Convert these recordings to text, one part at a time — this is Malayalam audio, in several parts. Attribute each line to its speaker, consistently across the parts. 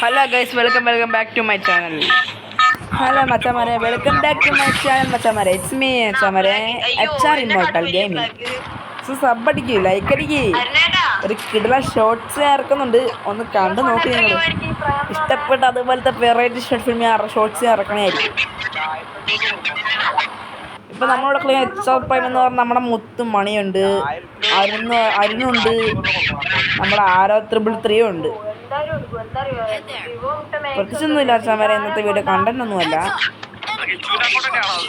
Speaker 1: Hello guys, welcome back to my channel. Hello മച്ചാമാരെ, welcome back to my channel മച്ചാമാരെ. ഇറ്റ്സ് മീ മച്ചാമാരെ, HR ഇമ്മോർട്ടൽ ഗെയിമിംഗ്. സബ് അടിക്ക്, ലൈക്ക് അടിക്ക്. ഒരു കിടില ഷോർട്സ് ഇറക്കുന്നുണ്ട്, ഒന്ന് കണ്ടു നോക്കി നിങ്ങൾ. ഇഷ്ടപ്പെട്ട അതുപോലത്തെ വെറൈറ്റി ഷോർട്ട് ഫിലിം ഷോർട്സ് ഇറക്കണമായിരിക്കും. ഇപ്പം നമ്മളോട് കളിക്കുന്ന HR പ്രൈം എന്ന് പറഞ്ഞാൽ നമ്മുടെ മുത്തും മണിയുണ്ട്, അരുണുണ്ട്, നമ്മുടെ ആരോ 333 ഉണ്ട്. പ്രത്യേകിച്ചൊന്നുമില്ല മച്ചാമാരെ, ഇന്നത്തെ വീഡിയോ കണ്ടന്റ് ഒന്നുമല്ല.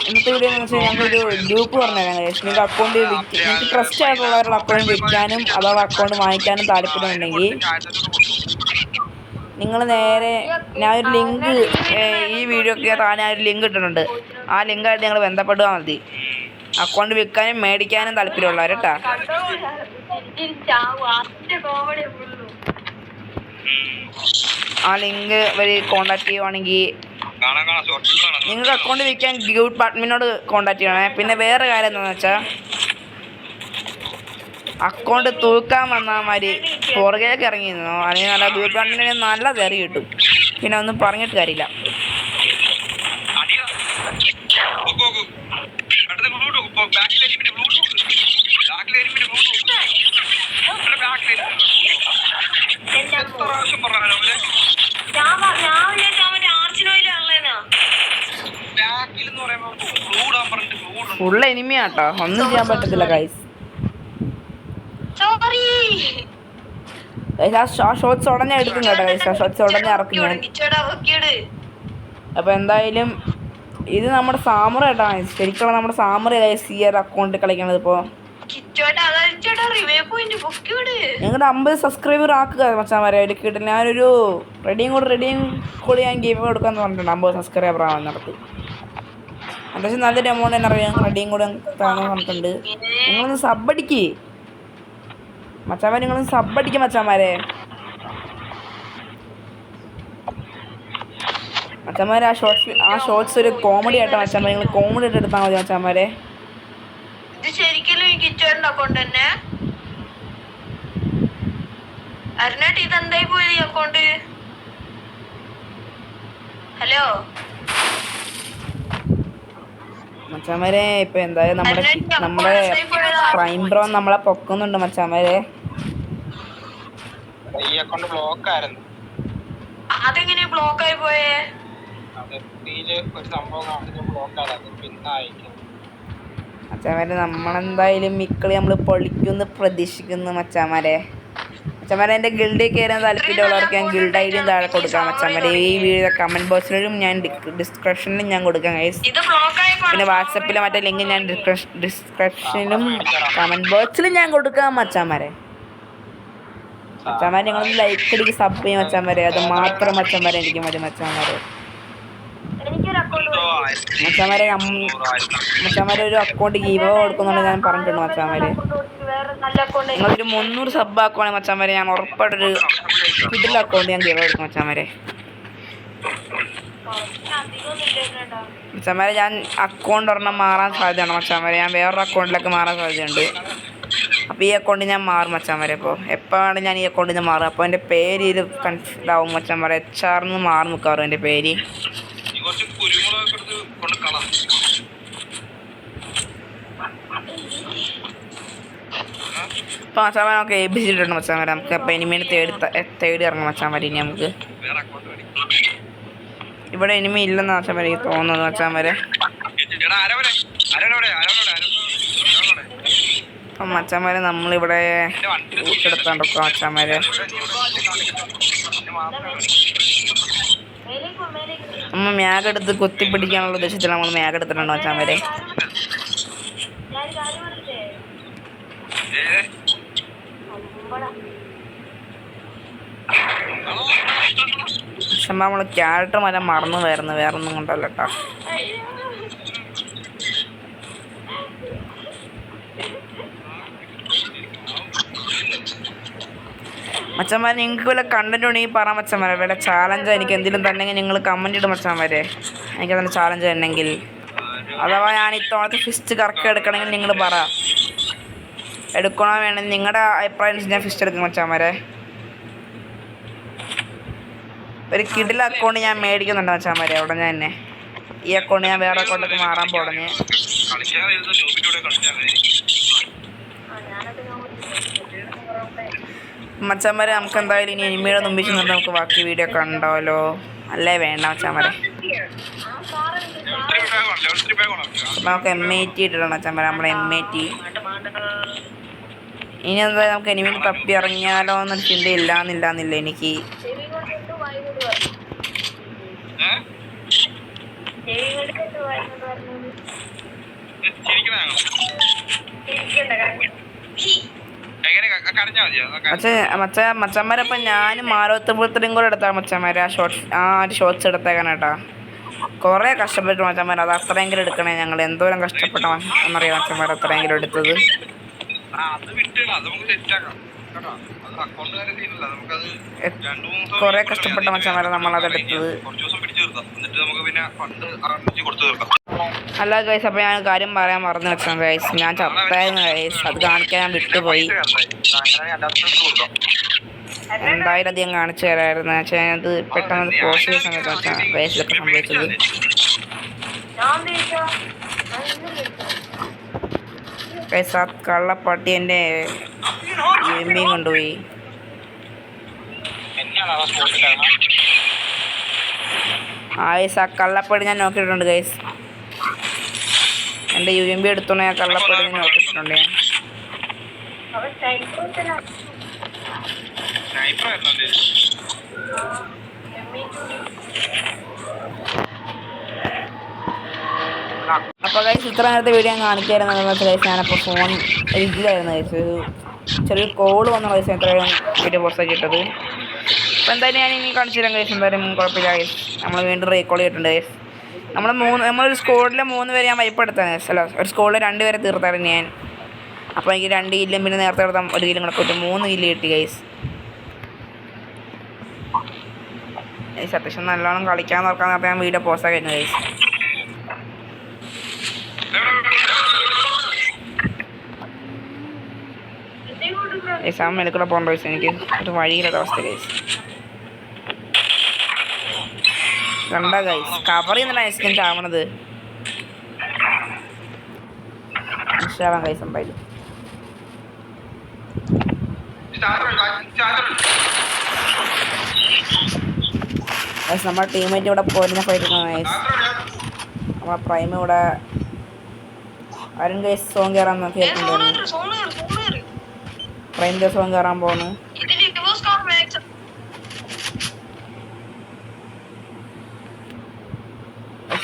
Speaker 1: ഇന്നത്തെ വീഡിയോ എന്ന് വെച്ചാൽ ഞങ്ങൾക്കൊരു ഗ്രൂപ്പ് പറഞ്ഞുതരാം. നിങ്ങൾക്ക് അക്കൗണ്ട് നിങ്ങൾക്ക് ട്രസ്റ്റ് ആയിട്ടുള്ളവരുടെ അക്കൗണ്ട് വിൽക്കാനും അഥവാ അക്കൗണ്ട് വാങ്ങിക്കാനും താല്പര്യമുണ്ടെങ്കിൽ നിങ്ങൾ നേരെ ഞാനൊരു ലിങ്ക് ഈ വീഡിയോക്ക് താഴെ ഒരു ലിങ്ക് ഇട്ടിട്ടുണ്ട്. ആ ലിങ്കായിട്ട് നിങ്ങൾ ബന്ധപ്പെടുക മതി. അക്കൗണ്ട് വിൽക്കാനും മേടിക്കാനും താല്പര്യമുള്ളവർ കേട്ടോ. ആ ലിങ്ക് വഴി കോണ്ടാക്ട് ചെയ്യുവാണെങ്കിൽ നിങ്ങൾക്ക് അക്കൗണ്ട് വിൽക്കാൻ ഗ്രൂപ്പ് അഡ്മിനോട് കോണ്ടാക്ട് ചെയ്യണേ. പിന്നെ വേറെ കാര്യം എന്താണെന്ന് വെച്ചാൽ, അക്കൗണ്ട് തൂക്കാൻ വന്നാൽ മാതിരി പുറകേക്ക് ഇറങ്ങിയിരുന്നോ, അല്ലെങ്കിൽ നല്ല ഗ്രൂപ്പ് അഡ്മിനെ നല്ല തെറി കിട്ടും. പിന്നെ ഒന്നും പറഞ്ഞിട്ട് കാര്യമില്ല. ഫുള്ള് എനിമിയാട്ടോ, ഒന്നും ചെയ്യാൻ പറ്റത്തില്ല ഗൈസ്. ആ ഷോട്ട്സ് ഉടനെ എടുക്കും കേട്ടോ ഗൈസ്, ആ ഷോട്ട്സ് ഉടനെ ഇറക്കും ഞാൻ. അപ്പോൾ എന്തായാലും ഇത് നമ്മുടെ സാമറ കേട്ടോ, ശരിക്കുള്ള നമ്മുടെ സാമറ ഗൈസ് ഈ ഒരു അക്കൗണ്ട് കളിക്കണത്. ഇപ്പോൾ ഞങ്ങളുടെ 50 സബ്സ്ക്രൈബർ ആക്കുക മച്ചാമാരെ. ഒരു കിട്ടും ഞാനൊരു റെഡിയും കൂടി ഞാൻ ഗെയിം കൊടുക്കാമെന്ന് പറഞ്ഞിട്ടുണ്ട്. 50 സബ്സ്ക്രൈബർ ആവാൻ നടത്തി അത്യാവശ്യം നല്ലൊരു എമൗണ്ട് തന്നെ അറിയാം. റെഡിയും കൂടെ താങ്ങാൻ പറഞ്ഞിട്ടുണ്ട്. നിങ്ങളൊന്ന് സബ്ബടിക്ക് മച്ചാമാരെ, നിങ്ങളൊന്ന് സബ്ബടിക്കുക മച്ചാമാരെ. മച്ചാമാരെ ആ ഷോർട്സ് ഒരു കോമഡി ആയിട്ടാണ് മച്ചാമാരെ. നിങ്ങൾ കോമഡി ആയിട്ട് എടുത്താൽ മതി മച്ചാമാരെ. മച്ചാമാരെ ഇപ്പൊ എന്തായാലും നമ്മുടെ പ്രൈം ബ്രോ നമ്മളെ പൊക്കുന്നുണ്ട് മച്ചാമാരെ.
Speaker 2: അതെങ്ങനെ ബ്ലോക്ക് ആയി പോയേ?
Speaker 1: മച്ചാമാരെ നമ്മളെന്തായാലും മിക്കളി നമ്മൾ പൊളിക്കുമെന്ന് പ്രതീക്ഷിക്കുന്നു മച്ചാമാരെ. മച്ചാമാരെ എൻ്റെ ഗിൽഡിൽ കയറാൻ താല്പര്യമുള്ളവർക്ക് ഞാൻ ഗിൽഡ് ഐഡിയും താഴെ കൊടുക്കാം മച്ചാമാരെ. ഈ വീഡിയോ കമൻറ്റ് ബോക്സിലും ഞാൻ ഡിസ്ക്രിപ്ഷനിലും ഞാൻ കൊടുക്കാം ഗൈസ്. പിന്നെ വാട്സപ്പിലെ മറ്റേ ലിങ്ക് ഞാൻ ഡിസ്ക്രിപ്ഷനിലും കമൻറ്റ് ബോക്സിലും ഞാൻ കൊടുക്കാം മച്ചാമാരെ. മച്ചാമാരെ നിങ്ങളൊന്ന് ലൈക്ക് അടിക്ക്, സബ് ചെയ്യും മച്ചാമാരെ. അത് മാത്രം മച്ചാമാരെ എനിക്ക് മതി മച്ചാമാരെ. മച്ചാമാരെ ഒരു അക്കൗണ്ട് ഗീവ് കൊടുക്കുന്നുണ്ട് ഞാൻ പറഞ്ഞിട്ടുണ്ട് മച്ചാമാരെ. നിങ്ങളൊരു 300 സബ് ആക്കുവാണെങ്കിൽ മച്ചാമാരെ ഞാൻ ഉറപ്പായിട്ടൊരു കിഡിൽ അക്കൗണ്ട് ഞാൻ ഗീവ് കൊടുക്കും മച്ചാമാരെ. മച്ചാമാരെ ഞാൻ അക്കൗണ്ട് ഒരെണ്ണം മാറാൻ സാധ്യതയാണ് മച്ചാമാരെ. ഞാൻ വേറൊരു അക്കൗണ്ടിലേക്ക് മാറാൻ സാധ്യതയുണ്ട്. അപ്പോൾ ഈ അക്കൗണ്ട് ഞാൻ മാറും മച്ചാമാരെ. അപ്പോൾ എപ്പോഴാണ് ഞാൻ ഈ അക്കൗണ്ടിൽ നിന്ന് മാറുക, അപ്പോൾ എൻ്റെ പേര് ഇത് ഇതാവും മച്ചാമാരെ. HR മാറി നിൽക്കാറും എൻ്റെ പേര്. ഇപ്പോൾ മച്ചാമാരെ നമുക്ക് ഏൽപ്പിച്ചിട്ടുണ്ട് മച്ചാമാരെ. നമുക്ക് അപ്പോൾ എനിമീനെ തേടി ഇറങ്ങാം മച്ചാമാരെ. ഇനി നമുക്ക് ഇവിടെ എനിമി ഇല്ലെന്ന് മച്ചാമാരെ എനിക്ക് തോന്നുന്നത് മച്ചാമാരെ. അപ്പം മച്ചാമാരെ നമ്മളിവിടെ എടുത്തോണ്ടിരിക്കുക മച്ചാമാരെ. നമ്മൾ മ്യാഗെടുത്ത് കുത്തിപ്പിടിക്കാനുള്ള ഉദ്ദേശത്തിൽ നമ്മൾ മ്യാഗെടുത്തിട്ടുണ്ടോ മച്ചാമാരെ. പക്ഷെ നമ്മൾ ക്യാരക്ടർ മരം മറന്നു വരുന്നു, വേറൊന്നും കൊണ്ടല്ല കേട്ടോ. മച്ചന്മാരെ നിങ്ങൾക്ക് വല്ല കണ്ടന്റ് ഉണ്ടെങ്കിൽ പറ മച്ചന്മാരെ. വല്ല ചാലഞ്ച് എനിക്ക് എന്തെങ്കിലും തന്നെങ്കിൽ നിങ്ങൾ കമൻറ്റ് ഇടും മച്ചന്മാരെ. എനിക്ക് തന്നെ ചാലഞ്ച് തന്നെങ്കിൽ, അഥവാ ഞാൻ ഇത്തവണത്തെ ഫിസ്റ്റ് കറക്റ്റ് എടുക്കണമെങ്കിൽ നിങ്ങൾ പറ. എടുക്കണോ വേണമെങ്കിൽ നിങ്ങളുടെ അഭിപ്രായം ഞാൻ ഫിസ്റ്റ് എടുക്കും മച്ചാമാരെ. ഒരു കിടില അക്കൗണ്ട് ഞാൻ മേടിക്കുന്നുണ്ട് മച്ചാമാരെ അവിടെ ഞാൻ തന്നെ. ഈ അക്കൗണ്ട് ഞാൻ വേറെ അക്കൗണ്ടിലേക്ക് മാറാൻ പോടഞ്ഞ്. മച്ചാമാരെ നമുക്ക് എന്തായാലും ഇനി എനിമിയുടെ മുമ്പിൽ ചെന്നിട്ട് നമുക്ക് ബാക്കി വീഡിയോ കണ്ടാലോ? അല്ലേ വേണ്ട മച്ചാമാരെ, നമുക്ക് M80 ഇട്ടിട്ടുണ്ട് മച്ചാമാരെ, നമ്മളെ M80. ഇനി എന്തായാലും നമുക്ക് എനിമിന് തപ്പി ഇറങ്ങിയാലോ എന്നൊരു ചിന്തയില്ലാന്നില്ല എനിക്ക്. മച്ചന്മാരപ്പം ഞാനും മാരോത്തപ്പുറത്തിനും കൂടെ എടുത്താൽ മച്ചന്മാരെ ആ ഒരു ഷോട്ട്സ് എടുത്തേക്കാനേട്ടാ. കുറേ കഷ്ടപ്പെട്ടു മച്ചന്മാർ, അത് അത്രയെങ്കിലും എടുക്കണേ. ഞങ്ങൾ എന്തോരം കഷ്ടപ്പെട്ട എന്നറിയാം മച്ചന്മാർ അത്രയെങ്കിലും എടുത്തത്. കുറേ കഷ്ടപ്പെട്ട മച്ചന്മാരെ നമ്മളതെടുത്തത്. അല്ല ഗൈസ്, അപ്പോൾ ഞാൻ കാര്യം പറയാൻ മറന്നു വെച്ചാൽ ഗൈസ്, ഞാൻ ചത്തായിരുന്നു ഗൈസ്. അത് കാണിക്കാൻ ഞാൻ വിട്ടുപോയി. എന്തായാലും അധികം കാണിച്ചു തരാമായിരുന്നു. വെച്ചാൽ ഞാനത് പെട്ടെന്ന് പോസ്റ്റ് ചെയ്ത സമയത്ത് വെച്ചാൽ ഗൈസിലൊക്കെ സംഭവിച്ചത്. ഗൈസ്, ആ കള്ളപ്പട്ടി എൻ്റെ UMP കൊണ്ടുപോയി. ഗൈസ്, ആ കള്ളപ്പടി ഞാൻ നോക്കിയിട്ടുണ്ട് ഗൈസ്. എൻ്റെ UMP എടുത്തോണ്ട് ഞാൻ കള്ളപ്പടി ഞാൻ നോക്കിയിട്ടുണ്ട്. അപ്പോൾ ഗൈസ്, ഇത്ര നേരത്തെ വീഡിയോ ഞാൻ കാണിക്കായിരുന്നു ഗൈസ്. ഞാനപ്പോൾ ഫോൺ ഇതിലായിരുന്നു ഗൈസ്, ഒരു ചെറിയൊരു കോള് വന്ന ഗൈസ് എത്രയും വീഡിയോ പോസ്റ്റ് ഇട്ടത്. അപ്പോൾ എന്തായാലും ഞാൻ ഇനി കാണിച്ചു തരാം ഗൈസ്. എന്തായാലും കുഴപ്പമില്ല ഗൈസ്, നമ്മൾ വീണ്ടും റീകോൾ ചെയ്തിട്ടുണ്ട് ഗൈസ്. നമ്മളൊരു സ്കോഡിൽ 3 പേരെ ഞാൻ വൈപ്പെടുത്താണ് ഗൈസ്. അല്ല, ഒരു സ്കോഡിൽ 2 പേരെ തീർത്തായിരുന്നു ഞാൻ. അപ്പോൾ എനിക്ക് 2 കില്ലും പിന്നെ നേരത്തെ എടുത്താൽ 1 കില്ലും കൂടെ കിട്ടും. 3 കില്ല് കിട്ടി ഗൈസ്. ഗൈസ് അത്യാവശ്യം നല്ലോണം കളിക്കാൻ നോക്കാൻ നേരത്തെ ഞാൻ വീഡിയോ പോസ്റ്റ് ആയിരുന്നു ഗൈസ്. ഗൈസ് ആ മേലക്കൂടെ പോകണ്ട ഗൈസ്, എനിക്ക് ഒരു വഴിയില്ലാത്ത അവസ്ഥ ഗൈസ്. കണ്ട ഗൈസ്, കവർ ചെയ്യുന്നില്ല ഗൈസ് ഞാൻ ചാവണത്. ഇൻസ്റ്റാഗ്രാം ഗൈസ് എന്തായാലും ഗൈസ് നമ്മുടെ ടീമേറ്റ് ഇവിടെ പോരുന്ന ഫൈറ്റ് ഗൈസ്. നമ്മളെ പ്രൈം ഇവിടെ ആരും ഗൈസ് സോങ് കയറാൻ നോക്കിയിട്ടുണ്ടായിരുന്നു. പ്രൈമിൻ്റെ സോങ് കയറാൻ പോകുന്നു.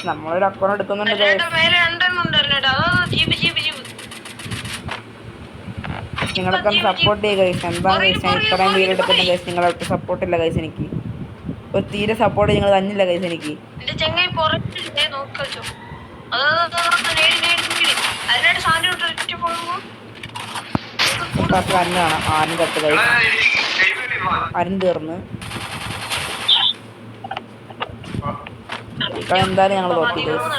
Speaker 1: നമ്മളൊരു അക്കൗണ്ട് എടുക്കുന്നുണ്ട് ഗൈസ്. നിങ്ങളൊക്കെ ഒന്ന് സപ്പോർട്ട് ചെയ്യുക ഗൈസ്. എന്താ ഗൈസ്, ഞാൻ ഇത്രയും വീഡിയോ എടുക്കുന്ന ഗൈസ് നിങ്ങളൊക്കെ സപ്പോർട്ടില്ല ഗൈസ്. എനിക്ക് ഒരു തീരെ സപ്പോർട്ട് നിങ്ങൾ തന്നില്ല ഗൈസ്. എനിക്ക് കാണാം ആരും കത്ത് ഗൈസ്. ആരും തീർന്ന് എന്തായാലും ഞങ്ങൾ തോറ്റി ഗൈസ്.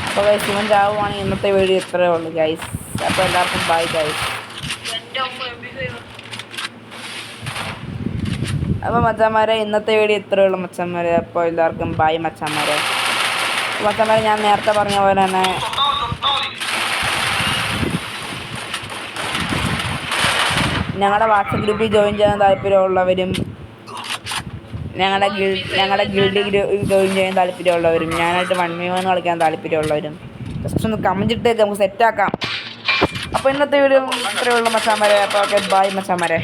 Speaker 1: അപ്പോൾ ഗൈസ് ഇവൻ ചാവുകയാണെങ്കിൽ ഇന്നത്തെ വീഡിയോ ഇത്രയേ ഉള്ളൂ ഗൈസ്. അപ്പോൾ എല്ലാവർക്കും ബൈ ഗൈസ്. അപ്പോൾ മച്ചാന്മാരെ ഇന്നത്തെ വീഡിയോ ഇത്രയേ ഉള്ളൂ മച്ചാന്മാരെ. അപ്പോൾ എല്ലാവർക്കും ബൈ മച്ചാന്മാരെ. മച്ചാന്മാരെ ഞാൻ നേരത്തെ പറഞ്ഞ പോലെ തന്നെ ഞങ്ങളുടെ വാട്സപ്പ് ഗ്രൂപ്പിൽ ജോയിൻ ചെയ്യാൻ താല്പര്യമുള്ളവരും ഞങ്ങളുടെ ഗിൽഡിൽ ജോയിൻ ചെയ്യാൻ താല്പര്യമുള്ളവരും ഞാനായിട്ട് 1v1 കളിക്കാൻ താല്പര്യമുള്ളവരും ജസ്റ്റ് ഒന്ന് കമൻറ്റ് ഇട്ടേക്ക്, നമുക്ക് സെറ്റാക്കാം. അപ്പോൾ ഇന്നത്തെ വീഡിയോ ഇത്രയേ ഉള്ളൂ മച്ചാന്മാരെ. അപ്പോൾ ഓക്കെ ബൈ മച്ചാന്മാരെ.